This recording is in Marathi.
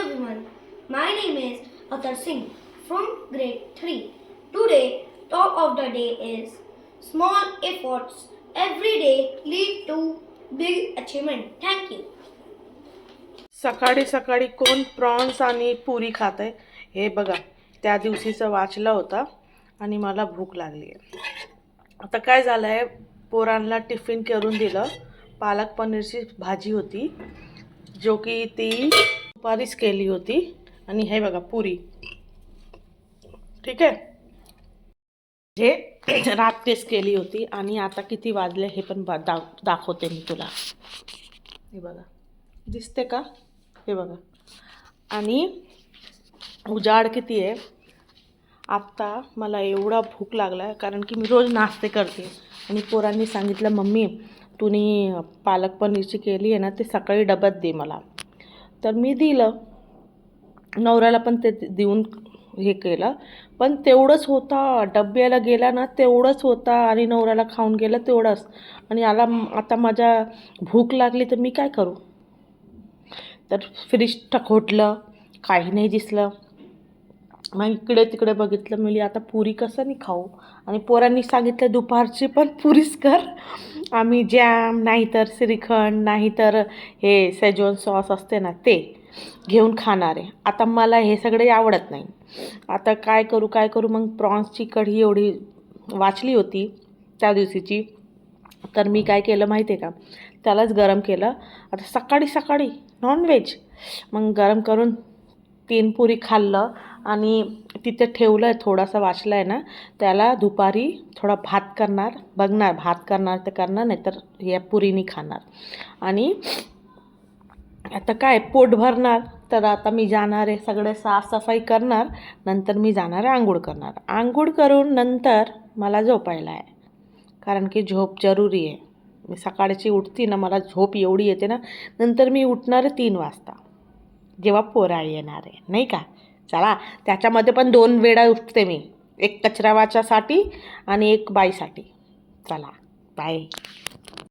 everyone. My name is Atar Singh from grade 3. Today, talk of the day is small efforts every day lead to big achievement. Thank you. सकाळी सकाळी कोण प्रॉन्स आणि पुरी खात आहे हे बघा. त्या दिवशीचं वाचलं होतं आणि मला भूक लागली आहे. आता काय झालं आहे, पोरांना टिफिन करून दिलं. पालक पनीरची भाजी होती जो की ती दुपारीच केली होती आणि हे बघा पुरी. ठीक आहे, जे रात्रीच केली होती. आणि आता किती वाजले हे पण दाखवते मी तुला. हे बघा, दिसते का? हे बघा. आणि उजाड किती आहे. आत्ता मला एवढा भूक लागला आहे कारण की मी रोज नाश्ते करते आणि पोरांनी सांगितलं मम्मी तुम्ही पालक पनीरची केली आहे ना, ते सकाळी डब्यात दे मला. तर मी दिलं. नवऱ्याला पण ते देऊन हे केलं, पण तेवढंच होता. डब्याला गेला ना तेवढंच होता आणि नवऱ्याला खाऊन गेलं तेवढंच. आणि आता माझ्या भूक लागली तर मी काय करू? तर फ्रीज टकोटलं, काही नाही दिसलं. मग इकडे तिकडे बघितलं, मी आता पुरी कसं नाही खाऊ. आणि पोरांनी सांगितलं दुपारची पण पुरीच कर. आम्ही जॅम नाहीतर श्रीखंड नाहीतर हे सेजवान सॉस असते ना ते घेऊन खाणार आहे. आता मला हे सगळे आवडत नाही. आता काय करू? मग प्रॉन्सची कढी एवढी वाचली होती त्या दिवशीची. तर मी काय केलं माहिती आहे का, त्यालाच गरम केलं. आता सकाळी सकाळी नॉनव्हेज मग गरम करून 3 पुरी खाल्लं आणि तिथे ठेवलं आहे. थोडासा वाचला आहे ना, त्याला दुपारी थोडा भात करणार. बघणार भात करणार तर करणार, नाही तर या पुरीनी खाणार. आणि आता काय पोट भरणार. तर आता मी जाणार आहे, सगळे साफसफाई करणार. नंतर मी जाणार आहे आंघोळ करणार. आंघोळ करून नंतर मला झोपायला आहे, कारण की झोप जरुरी आहे. मी सकाळची उठते ना, मला झोप एवढी येते ना. नंतर मी उठणार आहे 3 वाजता जेव्हा पोरा येणार आहे, नाही का. चला, त्याच्यामध्ये पण 2 वेळा उठते मी, एक कचरा वाचासाठी आणि एक बाईसाठी. चला बाय.